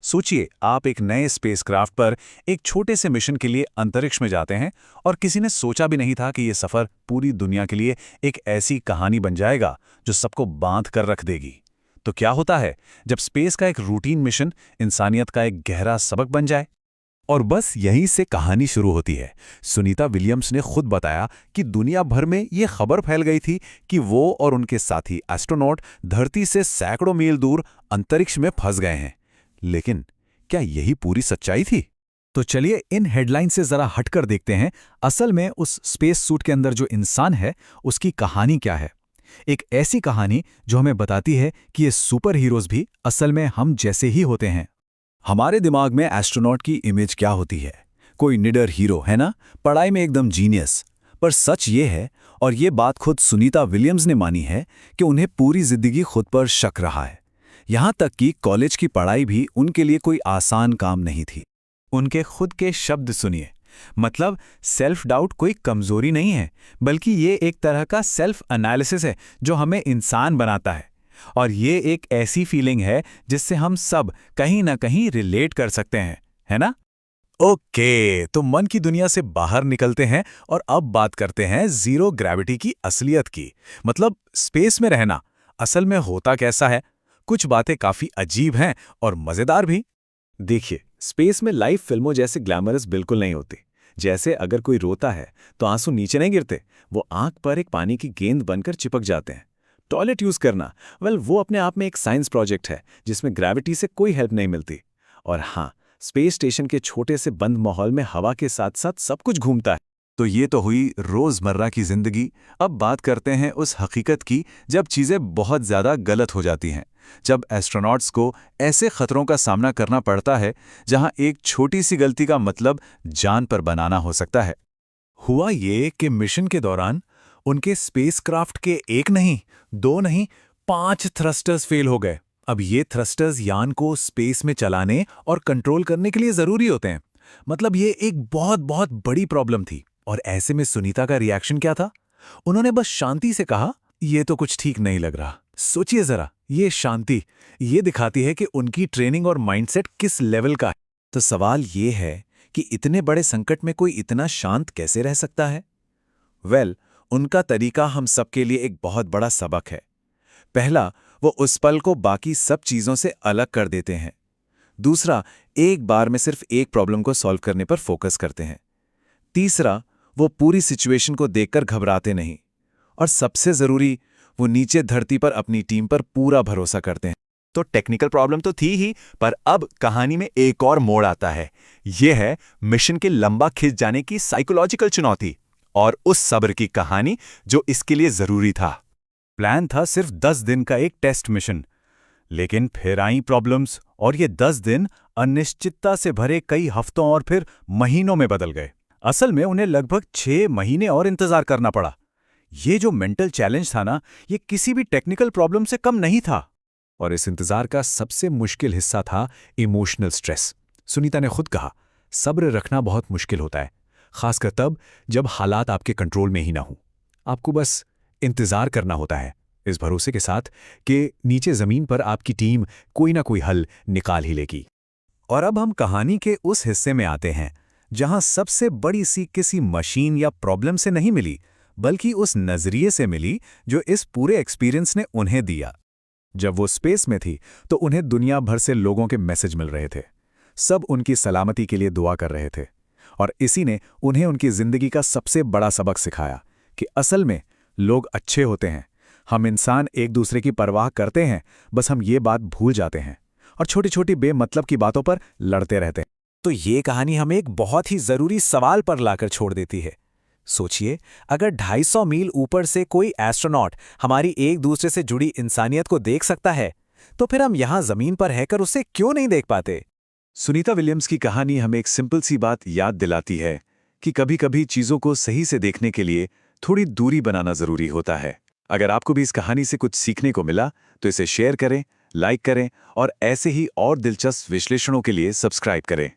सोचिए, आप एक नए स्पेसक्राफ्ट पर एक छोटे से मिशन के लिए अंतरिक्ष में जाते हैं और किसी ने सोचा भी नहीं था कि यह सफर पूरी दुनिया के लिए एक ऐसी कहानी बन जाएगा जो सबको बांध कर रख देगी। तो क्या होता है जब स्पेस का एक रूटीन मिशन इंसानियत का एक गहरा सबक बन जाए? और बस यहीं से कहानी शुरू होती है। सुनीता विलियम्स ने खुद बताया कि दुनिया भर में ये खबर फैल गई थी कि वो और उनके साथी एस्ट्रोनॉट धरती से सैकड़ों मील दूर अंतरिक्ष में फंस गए हैं। लेकिन क्या यही पूरी सच्चाई थी? तो चलिए इन हेडलाइन से जरा हटकर देखते हैं, असल में उस स्पेस सूट के अंदर जो इंसान है उसकी कहानी क्या है। एक ऐसी कहानी जो हमें बताती है कि ये सुपर हीरोज भी असल में हम जैसे ही होते हैं। हमारे दिमाग में एस्ट्रोनॉट की इमेज क्या होती है? कोई निडर हीरो, है ना, पढ़ाई में एकदम जीनियस। पर सच ये है, और ये बात खुद सुनीता विलियम्स ने मानी है, कि उन्हें पूरी जिंदगी खुद पर शक रहा है। यहां तक कि कॉलेज की पढ़ाई भी उनके लिए कोई आसान काम नहीं थी। उनके खुद के शब्द सुनिए। मतलब सेल्फ डाउट कोई कमजोरी नहीं है, बल्कि ये एक तरह का सेल्फ एनालिसिस है जो हमें इंसान बनाता है। और ये एक ऐसी फीलिंग है जिससे हम सब कहीं ना कहीं रिलेट कर सकते हैं, है ना? ओके, तो मन की दुनिया से बाहर निकलते हैं और अब बात करते हैं जीरो ग्रेविटी की असलियत की। मतलब स्पेस में रहना असल में होता कैसा है? कुछ बातें काफी अजीब हैं और मजेदार भी। देखिए, स्पेस में लाइव फिल्मों जैसे ग्लैमरस बिल्कुल नहीं होती। जैसे अगर कोई रोता है तो आंसू नीचे नहीं गिरते, वो आंख पर एक पानी की गेंद बनकर चिपक जाते हैं। टॉयलेट यूज करना, वो अपने आप में एक साइंस प्रोजेक्ट है जिसमें ग्रेविटी से कोई हेल्प नहीं मिलती। और हाँ, स्पेस स्टेशन के छोटे से बंद माहौल में हवा के साथ साथ सब कुछ घूमता है। तो ये तो हुई रोजमर्रा की जिंदगी। अब बात करते हैं उस हकीकत की जब चीजें बहुत ज्यादा गलत हो जाती हैं, जब एस्ट्रोनॉट्स को ऐसे खतरों का सामना करना पड़ता है जहां एक छोटी सी गलती का मतलब जान पर बनाना हो सकता है। हुआ ये कि मिशन के दौरान उनके स्पेसक्राफ्ट के एक नहीं, दो नहीं, 5 थ्रस्टर्स फेल हो गए। अब ये थ्रस्टर्स यान को स्पेस में चलाने और कंट्रोल करने के लिए जरूरी होते हैं। मतलब ये एक बहुत बहुत बड़ी प्रॉब्लम थी। और ऐसे में सुनीता का रिएक्शन क्या था? उन्होंने बस शांति से कहा, ये तो कुछ ठीक नहीं लग रहा। सोचिए जरा, ये शांति ये दिखाती है कि उनकी ट्रेनिंग और माइंडसेट किस लेवल का है। तो सवाल ये है कि इतने बड़े संकट में कोई इतना शांत कैसे रह सकता है? उनका तरीका हम सबके लिए एक बहुत बड़ा सबक है। पहला, वो उस पल को बाकी सब चीजों से अलग कर देते हैं। दूसरा, एक बार में सिर्फ एक प्रॉब्लम को सॉल्व करने पर फोकस करते हैं। तीसरा, वो पूरी सिचुएशन को देखकर घबराते नहीं। और सबसे जरूरी, वो नीचे धरती पर अपनी टीम पर पूरा भरोसा करते हैं। तो टेक्निकल प्रॉब्लम तो थी ही, पर अब कहानी में एक और मोड़ आता है। यह है मिशन के लंबा खिंच जाने की साइकोलॉजिकल चुनौती और उस सब्र की कहानी जो इसके लिए जरूरी था। प्लान था सिर्फ 10 दिन का एक टेस्ट मिशन, लेकिन फिर आई प्रॉब्लम्स और ये 10 दिन अनिश्चितता से भरे कई हफ्तों और फिर महीनों में बदल गए। असल में उन्हें लगभग 6 महीने और इंतजार करना पड़ा। ये जो मेंटल चैलेंज था ना, ये किसी भी टेक्निकल प्रॉब्लम से कम नहीं था। और इस इंतजार का सबसे मुश्किल हिस्सा था इमोशनल स्ट्रेस। सुनीता ने खुद कहा, सब्र रखना बहुत मुश्किल होता है, खासकर तब जब हालात आपके कंट्रोल में ही ना हो। आपको बस इंतजार करना होता है, इस भरोसे के साथ कि नीचे जमीन पर आपकी टीम कोई ना कोई हल निकाल ही लेगी। और अब हम कहानी के उस हिस्से में आते हैं जहां सबसे बड़ी सीख किसी मशीन या प्रॉब्लम से नहीं मिली, बल्कि उस नजरिए से मिली जो इस पूरे एक्सपीरियंस ने उन्हें दिया। जब वो स्पेस में थी तो उन्हें दुनिया भर से लोगों के मैसेज मिल रहे थे। सब उनकी सलामती के लिए दुआ कर रहे थे। और इसी ने उन्हें उनकी जिंदगी का सबसे बड़ा सबक सिखाया कि असल में लोग अच्छे होते हैं। हम इंसान एक दूसरे की परवाह करते हैं, बस हम ये बात भूल जाते हैं और छोटी छोटी बेमतलब की बातों पर लड़ते रहते हैं। तो ये कहानी हमें एक बहुत ही जरूरी सवाल पर लाकर छोड़ देती है। सोचिए, अगर 250 मील ऊपर से कोई एस्ट्रोनॉट हमारी एक दूसरे से जुड़ी इंसानियत को देख सकता है, तो फिर हम यहां जमीन पर रहकर उसे क्यों नहीं देख पाते? सुनीता विलियम्स की कहानी हमें एक सिंपल सी बात याद दिलाती है कि कभी-कभी चीजों को सही से देखने के लिए थोड़ी दूरी बनाना जरूरी होता है। अगर आपको भी इस कहानी से कुछ सीखने को मिला तो इसे शेयर करें, लाइक करें और ऐसे ही और दिलचस्प विश्लेषणों के लिए सब्सक्राइब करें।